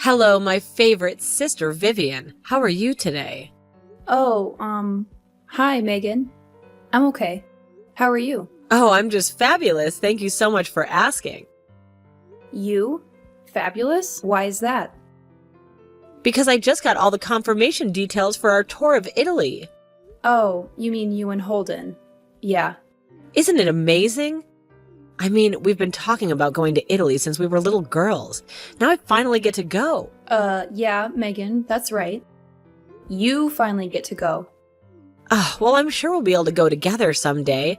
Hello, my favorite sister, Vivian. How are you today? Hi, Megan. I'm okay. How are you? Oh, I'm just fabulous. Thank you so much for asking. You? Fabulous? Why is that? Because I just got all the confirmation details for our tour of Italy. Oh, you mean you and Holden. Yeah. Isn't it amazing? I mean, we've been talking about going to Italy since we were little girls. Now I finally get to go. Yeah, Megan, that's right. You finally get to go. Well, I'm sure we'll be able to go together someday.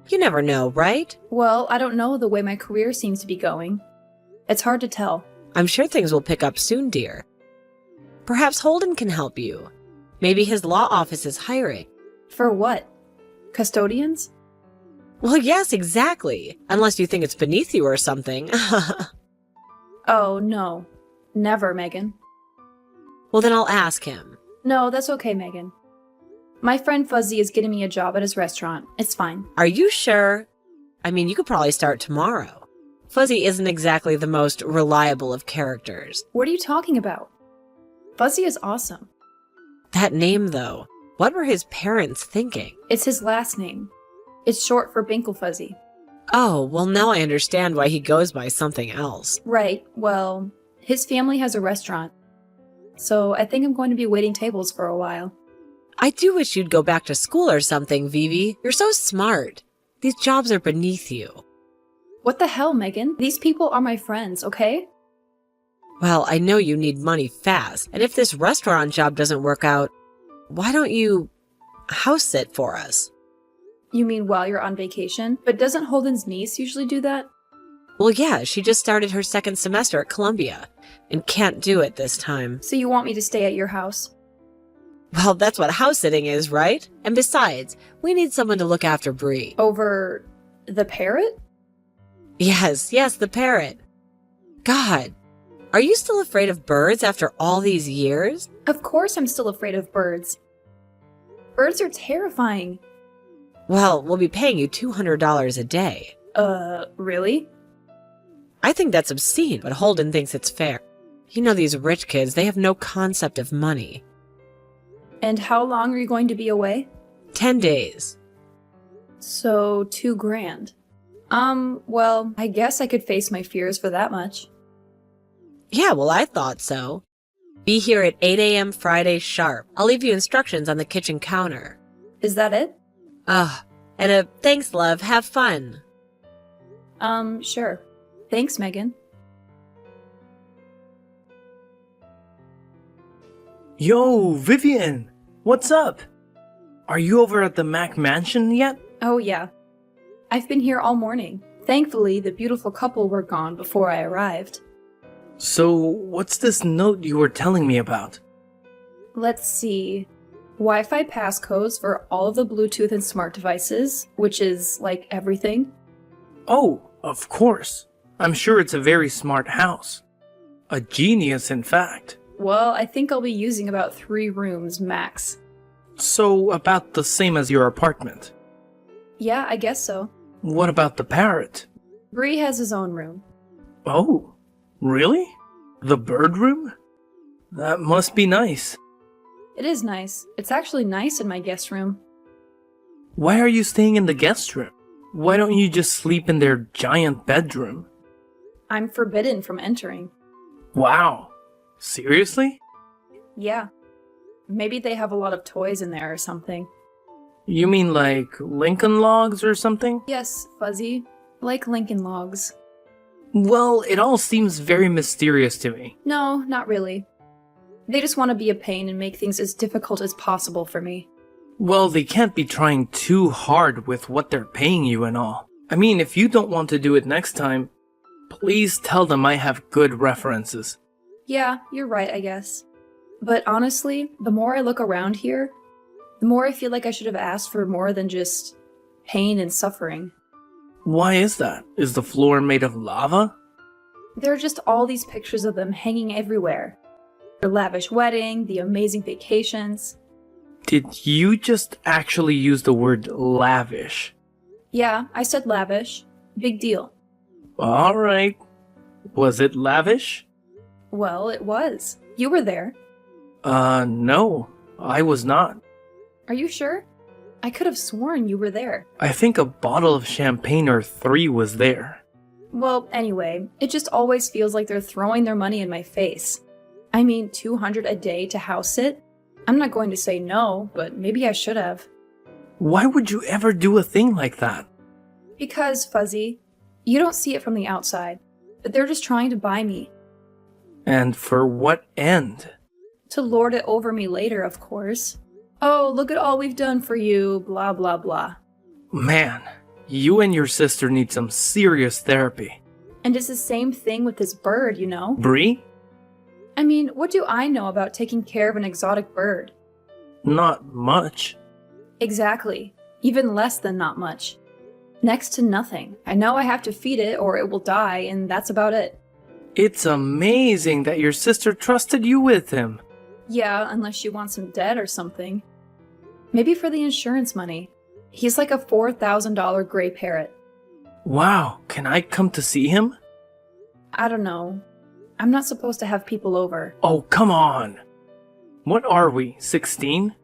You never know, right? Well, I don't know the way my career seems to be going. It's hard to tell. I'm sure things will pick up soon, dear. Perhaps Holden can help you. Maybe his law office is hiring. For what? Custodians? Well, yes, exactly. Unless you think it's beneath you or something. Oh, no. Never, Megan. Well, then I'll ask him. No, that's okay, Megan. My friend Fuzzy is getting me a job at his restaurant. It's fine. Are you sure? I mean, you could probably start tomorrow. Fuzzy isn't exactly the most reliable of characters. What are you talking about? Fuzzy is awesome. That name, though. What were his parents thinking? It's his last name. It's short for Binkle-Fuzzy. Oh, well, now I understand why he goes by something else. Right, well, his family has a restaurant. So I think I'm going to be waiting tables for a while. I do wish you'd go back to school or something, Vivi. You're so smart. These jobs are beneath you. What the hell, Megan? These people are my friends, okay? Well, I know you need money fast, and if this restaurant job doesn't work out, why don't you house sit for us? You mean while you're on vacation? But doesn't Holden's niece usually do that? Well, yeah, she just started her second semester at Columbia and can't do it this time. So you want me to stay at your house? Well, that's what house sitting is, right? And besides, we need someone to look after Bree. Over the parrot? Yes, the parrot. God, are you still afraid of birds after all these years? Of course I'm still afraid of birds. Birds are terrifying. Well, we'll be paying you $200 a day. Really? I think that's obscene, but Holden thinks it's fair. You know these rich kids, they have no concept of money. And how long are you going to be away? 10 days. So, $2,000. Well, I guess I could face my fears for that much. Yeah, well, I thought so. Be here at 8 a.m. Friday sharp. I'll leave you instructions on the kitchen counter. Is that it? And thanks, love. Have fun. Sure. Thanks, Megan. Yo, Vivian! What's up? Are you over at the Mac Mansion yet? Oh, yeah. I've been here all morning. Thankfully, the beautiful couple were gone before I arrived. So, what's this note you were telling me about? Let's see. Wi-Fi passcodes for all of the Bluetooth and smart devices, which is, like, everything. Oh, of course. I'm sure it's a very smart house. A genius, in fact. Well, I think I'll be using about 3 rooms max. So, about the same as your apartment. Yeah, I guess so. What about the parrot? Bree has his own room. Oh, really? The bird room? That must be nice. It is nice. It's actually nice in my guest room. Why are you staying in the guest room? Why don't you just sleep in their giant bedroom? I'm forbidden from entering. Wow. Seriously? Yeah. Maybe they have a lot of toys in there or something. You mean like Lincoln Logs or something? Yes, Fuzzy. Like Lincoln Logs. Well, it all seems very mysterious to me. No, not really. They just want to be a pain and make things as difficult as possible for me. Well, they can't be trying too hard with what they're paying you and all. I mean, if you don't want to do it next time, please tell them I have good references. Yeah, you're right, I guess. But honestly, the more I look around here, the more I feel like I should have asked for more than just pain and suffering. Why is that? Is the floor made of lava? There are just all these pictures of them hanging everywhere. Their lavish wedding, the amazing vacations. Did you just actually use the word lavish? Yeah, I said lavish. Big deal. Alright. Was it lavish? Well, it was. You were there. No, I was not. Are you sure? I could have sworn you were there. I think a bottle of champagne or 3 was there. Well, anyway, it just always feels like they're throwing their money in my face. I mean, $200 a day to house sit? I'm not going to say no, but maybe I should have. Why would you ever do a thing like that? Because, Fuzzy, you don't see it from the outside, but they're just trying to buy me. And for what end? To lord it over me later, of course. Oh, look at all we've done for you, blah blah blah. Man, you and your sister need some serious therapy. And it's the same thing with this bird, you know? Bree? I mean, what do I know about taking care of an exotic bird? Not much. Exactly. Even less than not much. Next to nothing. I know I have to feed it or it will die, and that's about it. It's amazing that your sister trusted you with him. Yeah, unless she wants him dead or something. Maybe for the insurance money. He's like a $4,000 gray parrot. Wow, can I come to see him? I don't know. I'm not supposed to have people over. Oh, come on. What are we, 16?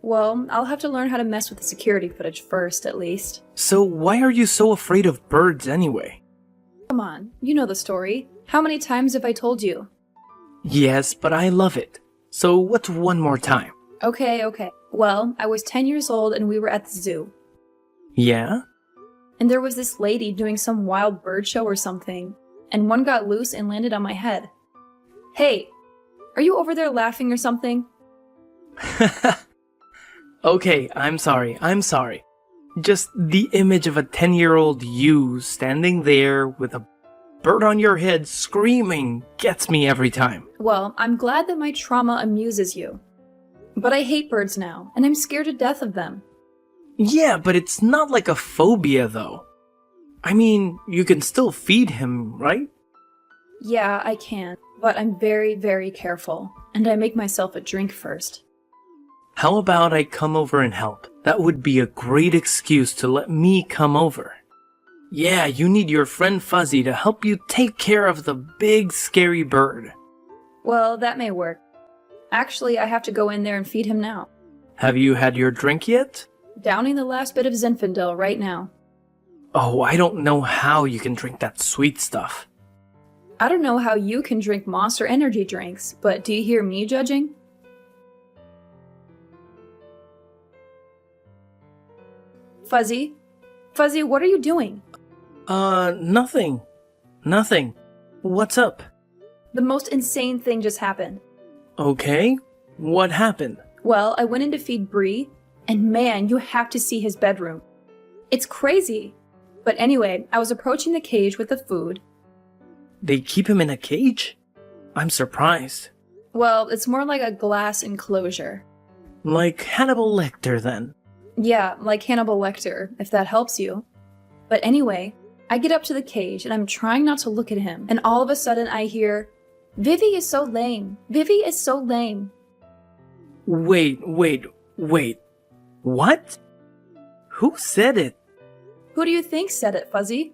Well, I'll have to learn how to mess with the security footage first, at least. So why are you so afraid of birds anyway? Come on, you know the story. How many times have I told you? Yes, but I love it. So what's one more time? Okay. Well, I was 10 years old and we were at the zoo. Yeah? And there was this lady doing some wild bird show or something, and one got loose and landed on my head. Hey, are you over there laughing or something? Okay, I'm sorry. Just the image of a 10-year-old you standing there with a bird on your head screaming gets me every time. Well, I'm glad that my trauma amuses you. But I hate birds now, and I'm scared to death of them. Yeah, but it's not like a phobia though. I mean, you can still feed him, right? Yeah, I can, but I'm very, very careful, and I make myself a drink first. How about I come over and help? That would be a great excuse to let me come over. Yeah, you need your friend Fuzzy to help you take care of the big scary bird. Well, that may work. Actually, I have to go in there and feed him now. Have you had your drink yet? Downing the last bit of Zinfandel right now. Oh, I don't know how you can drink that sweet stuff. I don't know how you can drink Monster energy drinks, but do you hear me judging? Fuzzy? Fuzzy, what are you doing? Nothing. What's up? The most insane thing just happened. Okay, what happened? Well, I went in to feed Bree, and man, you have to see his bedroom. It's crazy. But anyway, I was approaching the cage with the food. They keep him in a cage? I'm surprised. Well, it's more like a glass enclosure. Like Hannibal Lecter, then. Yeah, like Hannibal Lecter, if that helps you. But anyway, I get up to the cage and I'm trying not to look at him, and all of a sudden I hear, "Vivi is so lame. Vivi is so lame." Wait. What? Who said it? Who do you think said it, Fuzzy?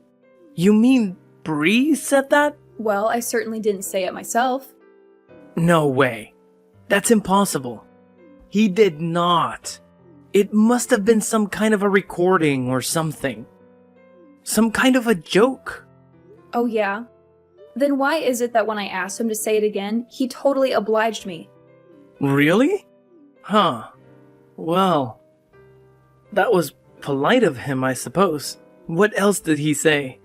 You mean Bree said that? Well, I certainly didn't say it myself. No way. That's impossible. He did not. It must have been some kind of a recording or something. Some kind of a joke. Oh yeah? Then why is it that when I asked him to say it again, he totally obliged me? Really? Huh. Well, that was polite of him, I suppose. What else did he say?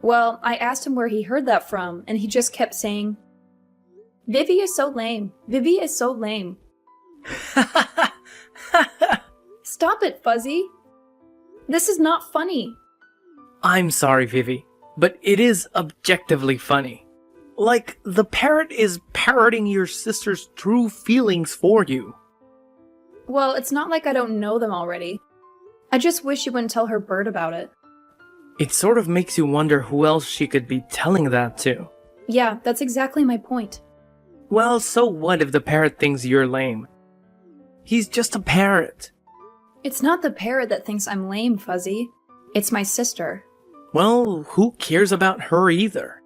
Well, I asked him where he heard that from, and he just kept saying, "Vivi is so lame. Vivi is so lame." Stop it, Fuzzy. This is not funny. I'm sorry, Vivi, but it is objectively funny. Like, the parrot is parroting your sister's true feelings for you. Well, it's not like I don't know them already. I just wish you wouldn't tell her bird about it. It sort of makes you wonder who else she could be telling that to. Yeah, that's exactly my point. Well, so what if the parrot thinks you're lame? He's just a parrot. It's not the parrot that thinks I'm lame, Fuzzy. It's my sister. Well, who cares about her either?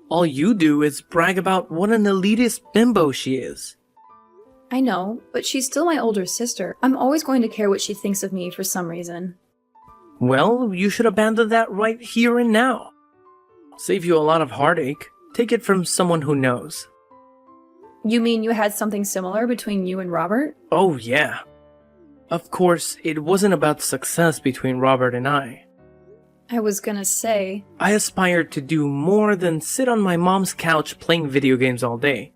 All you do is brag about what an elitist bimbo she is. I know, but she's still my older sister. I'm always going to care what she thinks of me for some reason. Well, you should abandon that right here and now. Save you a lot of heartache. Take it from someone who knows. You mean you had something similar between you and Robert? Oh, yeah. Of course, it wasn't about success between Robert and I. I was gonna say... I aspired to do more than sit on my mom's couch playing video games all day.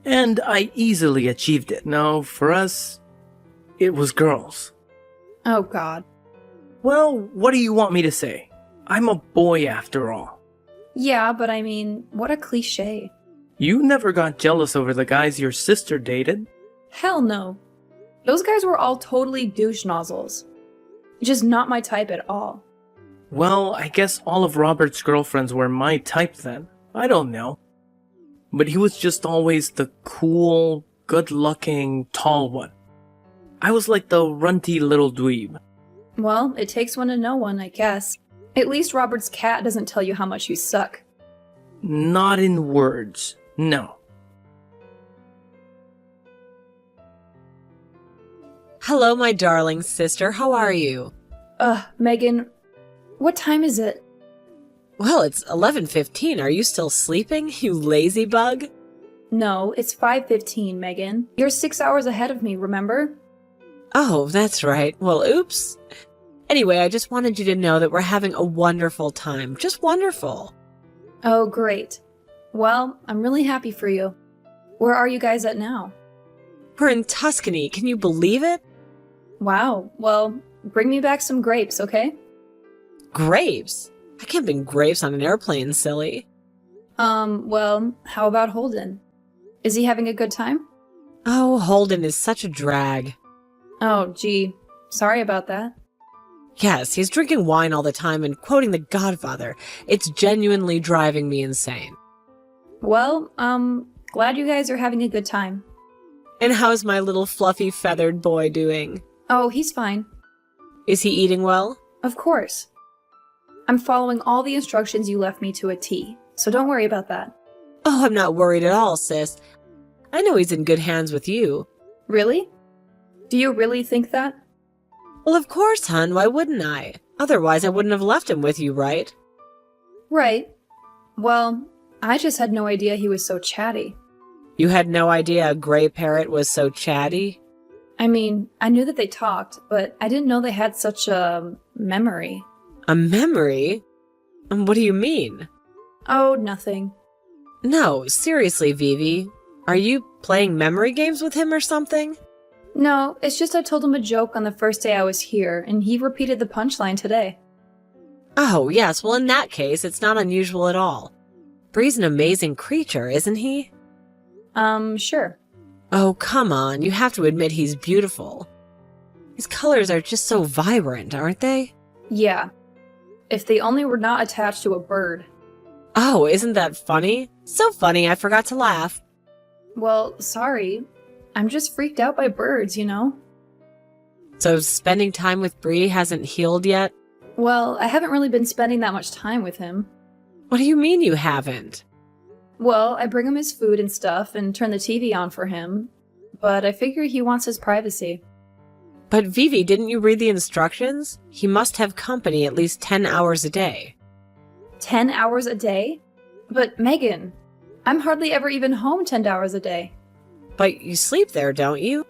And I easily achieved it. Now, for us, it was girls. Oh god. Well, what do you want me to say? I'm a boy after all. Yeah, but I mean, what a cliche. You never got jealous over the guys your sister dated. Hell no. Those guys were all totally douche nozzles. Just not my type at all. Well, I guess all of Robert's girlfriends were my type then. I don't know. But he was just always the cool, good-looking, tall one. I was like the runty little dweeb. Well, it takes one to know one, I guess. At least Robert's cat doesn't tell you how much you suck. Not in words, no. Hello, my darling sister. How are you? Megan, what time is it? Well, it's 11:15. Are you still sleeping, you lazy bug? No, it's 5:15, Megan. You're 6 hours ahead of me, remember? Oh, that's right. Well, oops. Anyway, I just wanted you to know that we're having a wonderful time. Just wonderful. Oh, great. Well, I'm really happy for you. Where are you guys at now? We're in Tuscany. Can you believe it? Wow, well, bring me back some grapes, okay? Grapes? I can't bring grapes on an airplane, silly. Well, how about Holden? Is he having a good time? Oh, Holden is such a drag. Oh, gee. Sorry about that. Yes, he's drinking wine all the time and quoting The Godfather. It's genuinely driving me insane. Well, glad you guys are having a good time. And how's my little fluffy feathered boy doing? Oh, he's fine. Is he eating well? Of course. I'm following all the instructions you left me to a T, so don't worry about that. Oh, I'm not worried at all, sis. I know he's in good hands with you. Really? Do you really think that? Well, of course, hon. Why wouldn't I? Otherwise, I wouldn't have left him with you, right? Right. Well, I just had no idea he was so chatty. You had no idea a gray parrot was so chatty? I mean, I knew that they talked, but I didn't know they had such a memory. A memory? What do you mean? Oh, nothing. No, seriously, Vivi. Are you playing memory games with him or something? No, it's just I told him a joke on the first day I was here, and he repeated the punchline today. Oh, yes. Well, in that case, it's not unusual at all. Bree's an amazing creature, isn't he? Sure. Oh, come on. You have to admit he's beautiful. His colors are just so vibrant, aren't they? Yeah. If they only were not attached to a bird. Oh, isn't that funny? So funny, I forgot to laugh. Well, sorry. I'm just freaked out by birds, you know? So spending time with Bree hasn't healed yet? Well, I haven't really been spending that much time with him. What do you mean you haven't? Well, I bring him his food and stuff and turn the TV on for him, but I figure he wants his privacy. But Vivi, didn't you read the instructions? He must have company at least 10 hours a day. 10 hours a day? But Megan, I'm hardly ever even home 10 hours a day. But you sleep there, don't you?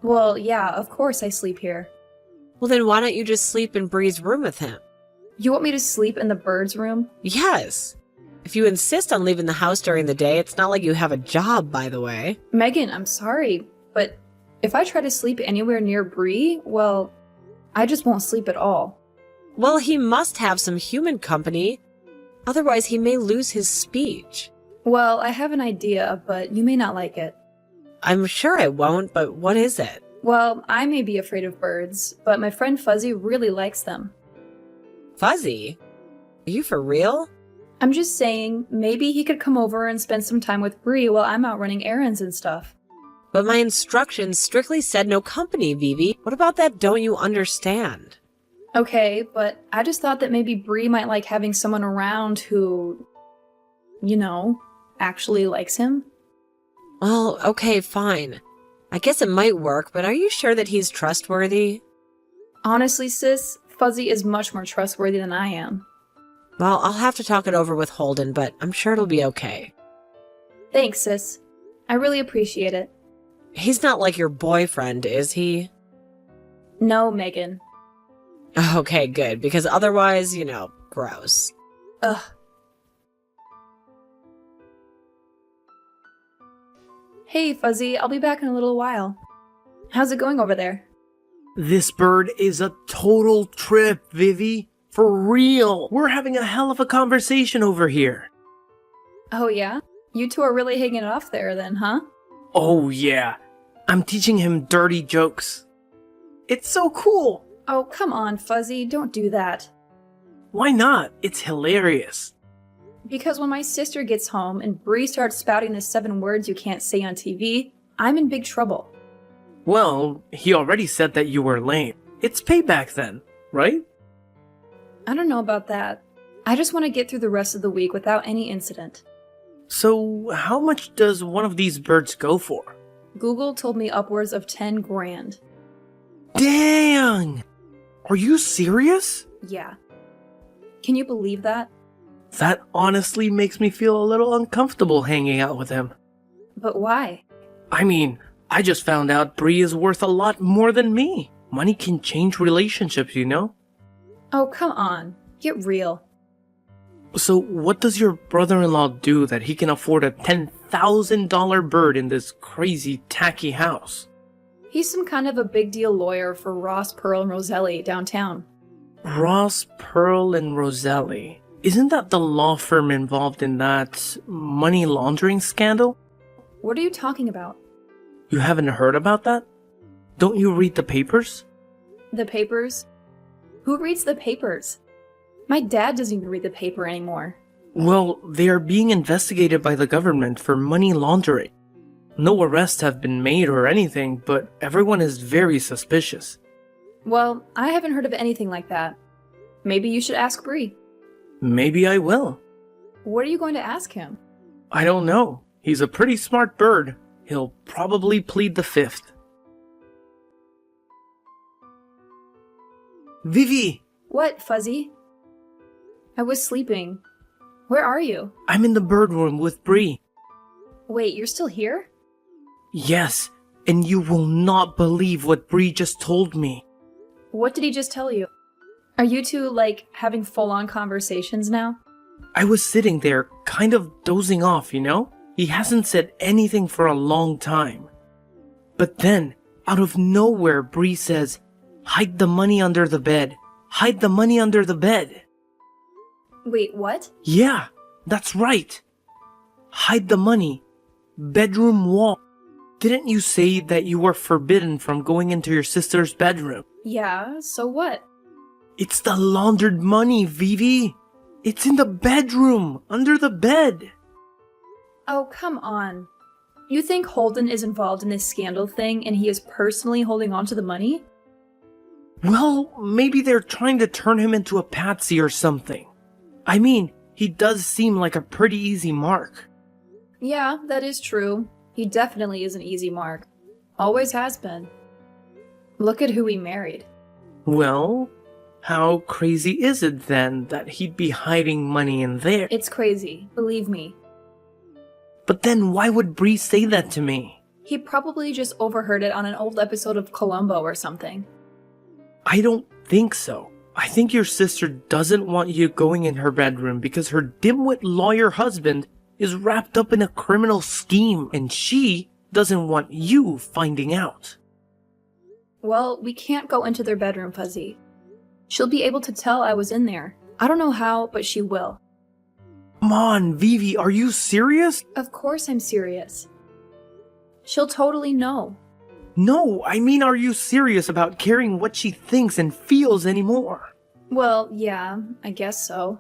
Well, yeah, of course I sleep here. Well, then why don't you just sleep in Bree's room with him? You want me to sleep in the bird's room? Yes. If you insist on leaving the house during the day, it's not like you have a job, by the way. Megan, I'm sorry, but if I try to sleep anywhere near Bree, well, I just won't sleep at all. Well, he must have some human company. Otherwise, he may lose his speech. Well, I have an idea, but you may not like it. I'm sure I won't, but what is it? Well, I may be afraid of birds, but my friend Fuzzy really likes them. Fuzzy? Are you for real? I'm just saying, maybe he could come over and spend some time with Bree while I'm out running errands and stuff. But my instructions strictly said no company, Vivi. What about that don't you understand? Okay, but I just thought that maybe Bree might like having someone around who... actually likes him? Well, okay, fine. I guess it might work, but are you sure that he's trustworthy? Honestly, sis, Fuzzy is much more trustworthy than I am. Well, I'll have to talk it over with Holden, but I'm sure it'll be okay. Thanks, sis. I really appreciate it. He's not like your boyfriend, is he? No, Megan. Okay, good, because otherwise, gross. Ugh. Hey, Fuzzy, I'll be back in a little while. How's it going over there? This bird is a total trip, Vivi. For real. We're having a hell of a conversation over here. Oh, yeah? You two are really hanging it off there then, huh? Oh, yeah. I'm teaching him dirty jokes. It's so cool. Oh, come on, Fuzzy, don't do that. Why not? It's hilarious. Because when my sister gets home and Bree starts spouting the 7 words you can't say on TV, I'm in big trouble. Well, he already said that you were lame. It's payback then, right? I don't know about that. I just want to get through the rest of the week without any incident. So, how much does one of these birds go for? Google told me upwards of 10 grand. Dang! Are you serious? Yeah. Can you believe that? That honestly makes me feel a little uncomfortable hanging out with him. But why? I mean, I just found out Bree is worth a lot more than me. Money can change relationships, you know? Oh, come on. Get real. So what does your brother-in-law do that he can afford a $10,000 bird in this crazy, tacky house? He's some kind of a big deal lawyer for Ross, Pearl, and Roselli downtown. Ross, Pearl, and Roselli. Isn't that the law firm involved in that money laundering scandal? What are you talking about? You haven't heard about that? Don't you read the papers? The papers? Who reads the papers? My dad doesn't even read the paper anymore. Well, they are being investigated by the government for money laundering. No arrests have been made or anything, but everyone is very suspicious. Well, I haven't heard of anything like that. Maybe you should ask Bree. Maybe I will. What are you going to ask him? I don't know. He's a pretty smart bird. He'll probably plead the fifth. Vivi! What, Fuzzy? I was sleeping. Where are you? I'm in the bird room with Bree. Wait, you're still here? Yes, and you will not believe what Bree just told me. What did he just tell you? Are you two, having full-on conversations now? I was sitting there, kind of dozing off, you know? He hasn't said anything for a long time. But then, out of nowhere, Bree says, "Hide the money under the bed. Hide the money under the bed." Wait, what? Yeah, that's right. Hide the money. Bedroom wall. Didn't you say that you were forbidden from going into your sister's bedroom? Yeah, so what? It's the laundered money, Vivi. It's in the bedroom, under the bed. Oh, come on. You think Holden is involved in this scandal thing and he is personally holding on to the money? Well, maybe they're trying to turn him into a patsy or something. I mean, he does seem like a pretty easy mark. Yeah, that is true. He definitely is an easy mark. Always has been. Look at who he married. Well, how crazy is it then that he'd be hiding money in there? It's crazy, believe me. But then why would Bree say that to me? He probably just overheard it on an old episode of Columbo or something. I don't think so. I think your sister doesn't want you going in her bedroom because her dimwit lawyer husband is wrapped up in a criminal scheme and she doesn't want you finding out. Well, we can't go into their bedroom, Fuzzy. She'll be able to tell I was in there. I don't know how, but she will. Come on, Vivi, are you serious? Of course I'm serious. She'll totally know. No, I mean, are you serious about caring what she thinks and feels anymore? Well, yeah, I guess so.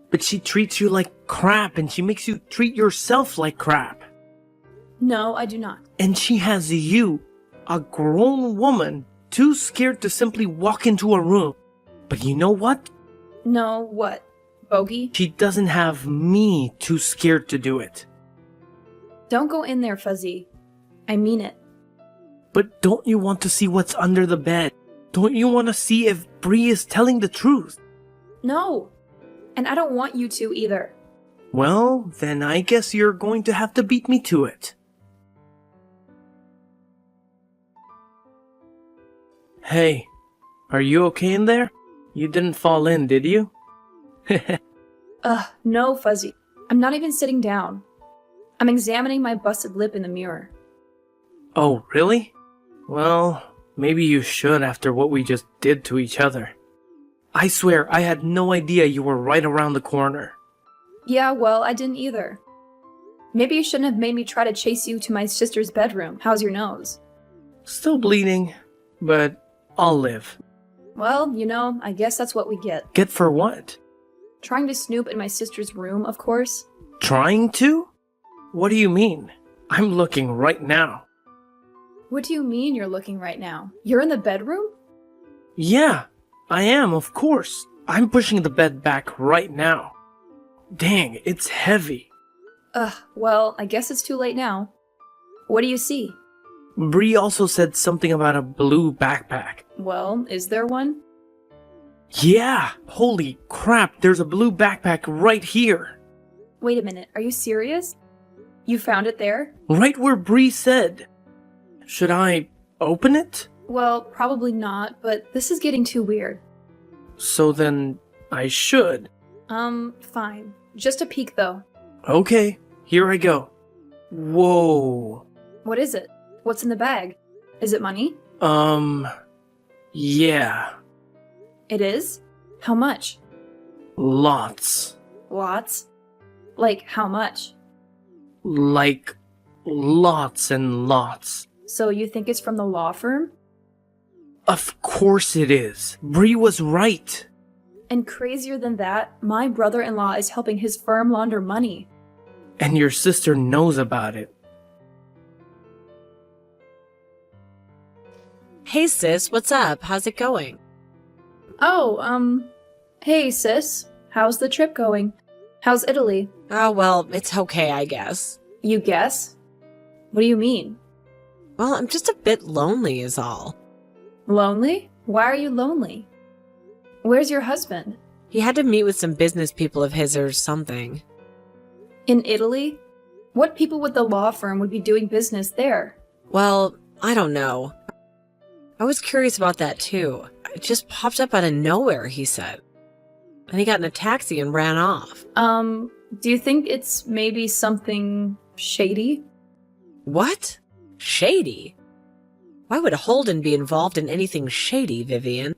But she treats you like crap and she makes you treat yourself like crap. No, I do not. And she has you, a grown woman, too scared to simply walk into a room. But you know what? No, what? Bogey? She doesn't have me too scared to do it. Don't go in there, Fuzzy. I mean it. But don't you want to see what's under the bed? Don't you want to see if Bree is telling the truth? No. And I don't want you to either. Well, then I guess you're going to have to beat me to it. Hey, are you okay in there? You didn't fall in, did you? No, Fuzzy. I'm not even sitting down. I'm examining my busted lip in the mirror. Oh, really? Well, maybe you should after what we just did to each other. I swear, I had no idea you were right around the corner. Yeah, well, I didn't either. Maybe you shouldn't have made me try to chase you to my sister's bedroom. How's your nose? Still bleeding, but I'll live. Well, I guess that's what we get. Get for what? Trying to snoop in my sister's room, of course. Trying to? What do you mean? I'm looking right now. What do you mean you're looking right now? You're in the bedroom? Yeah, I am, of course. I'm pushing the bed back right now. Dang, it's heavy. Well, I guess it's too late now. What do you see? Bree also said something about a blue backpack. Well, is there one? Yeah! Holy crap, there's a blue backpack right here. Wait a minute, are you serious? You found it there? Right where Bree said. Should I open it? Well, probably not, but this is getting too weird. So then I should. Fine. Just a peek, though. Okay, here I go. Whoa. What is it? What's in the bag? Is it money? Yeah. It is? How much? Lots. Lots? Like, how much? Like, lots and lots. So you think it's from the law firm? Of course it is. Bree was right. And crazier than that, my brother-in-law is helping his firm launder money. And your sister knows about it. Hey sis, what's up? How's it going? Oh, hey sis. How's the trip going? How's Italy? Oh, well, it's okay, I guess. You guess? What do you mean? Well, I'm just a bit lonely is all. Lonely? Why are you lonely? Where's your husband? He had to meet with some business people of his or something. In Italy? What people with the law firm would be doing business there? Well, I don't know. I was curious about that too. It just popped up out of nowhere, he said. And he got in a taxi and ran off. Do you think it's maybe something shady? What? Shady? Why would Holden be involved in anything shady, Vivian?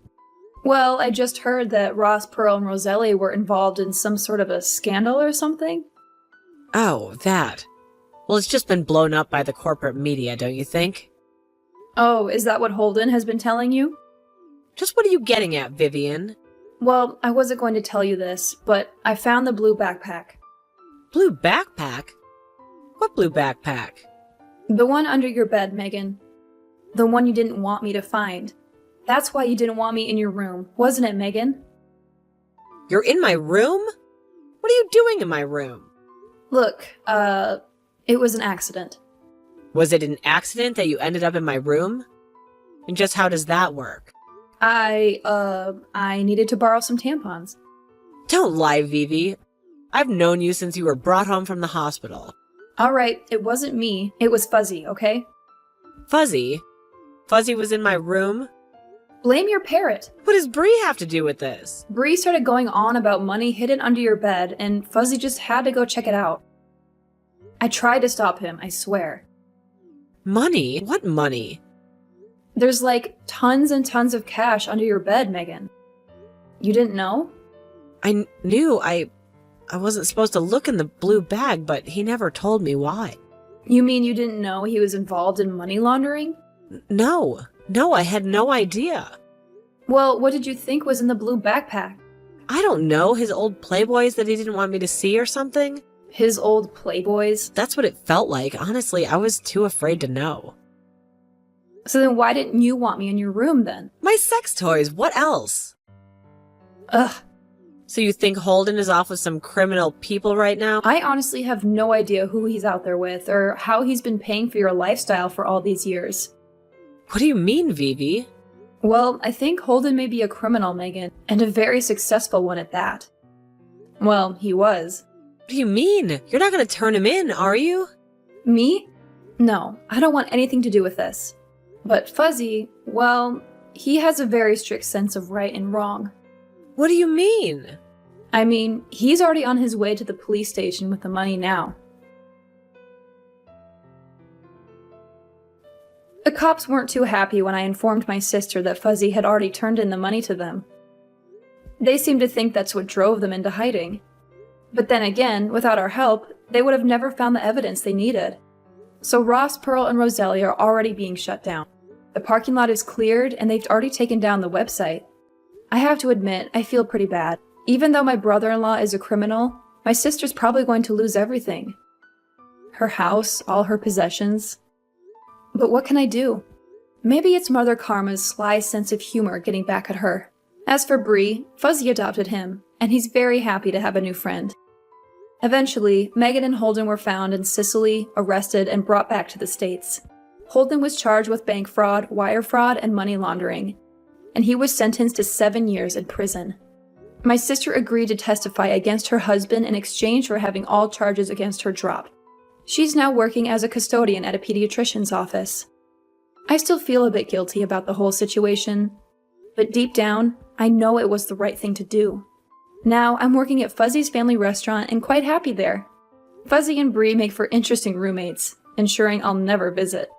Well, I just heard that Ross, Pearl, and Roselli were involved in some sort of a scandal or something. Oh, that. Well, it's just been blown up by the corporate media, don't you think? Oh, is that what Holden has been telling you? Just what are you getting at, Vivian? Well, I wasn't going to tell you this, but I found the blue backpack. Blue backpack? What blue backpack? The one under your bed, Megan. The one you didn't want me to find. That's why you didn't want me in your room, wasn't it, Megan? You're in my room? What are you doing in my room? Look, it was an accident. Was it an accident that you ended up in my room? And just how does that work? I needed to borrow some tampons. Don't lie, Vivi. I've known you since you were brought home from the hospital. Alright, it wasn't me. It was Fuzzy, okay? Fuzzy? Fuzzy was in my room? Blame your parrot. What does Bree have to do with this? Bree started going on about money hidden under your bed, and Fuzzy just had to go check it out. I tried to stop him, I swear. Money? What money? There's like tons and tons of cash under your bed, Megan. You didn't know? I knew I wasn't supposed to look in the blue bag, but he never told me why. You mean you didn't know he was involved in money laundering? No, I had no idea. Well, what did you think was in the blue backpack? I don't know, his old Playboys that he didn't want me to see or something? His old Playboys? That's what it felt like. Honestly, I was too afraid to know. So then why didn't you want me in your room then? My sex toys, what else? Ugh. So you think Holden is off with some criminal people right now? I honestly have no idea who he's out there with or how he's been paying for your lifestyle for all these years. What do you mean, Vivi? Well, I think Holden may be a criminal, Megan, and a very successful one at that. Well, he was. What do you mean? You're not going to turn him in, are you? Me? No, I don't want anything to do with this. But Fuzzy, well, he has a very strict sense of right and wrong. What do you mean? I mean, he's already on his way to the police station with the money now. The cops weren't too happy when I informed my sister that Fuzzy had already turned in the money to them. They seemed to think that's what drove them into hiding. But then again, without our help, they would have never found the evidence they needed. So Ross, Pearl, and Roselia are already being shut down. The parking lot is cleared, and they've already taken down the website. I have to admit, I feel pretty bad. Even though my brother-in-law is a criminal, my sister's probably going to lose everything. Her house, all her possessions. But what can I do? Maybe it's Mother Karma's sly sense of humor getting back at her. As for Bree, Fuzzy adopted him, and he's very happy to have a new friend. Eventually, Megan and Holden were found in Sicily, arrested, and brought back to the States. Holden was charged with bank fraud, wire fraud, and money laundering, and he was sentenced to 7 years in prison. My sister agreed to testify against her husband in exchange for having all charges against her dropped. She's now working as a custodian at a pediatrician's office. I still feel a bit guilty about the whole situation, but deep down, I know it was the right thing to do. Now, I'm working at Fuzzy's family restaurant and quite happy there. Fuzzy and Bree make for interesting roommates, ensuring I'll never visit.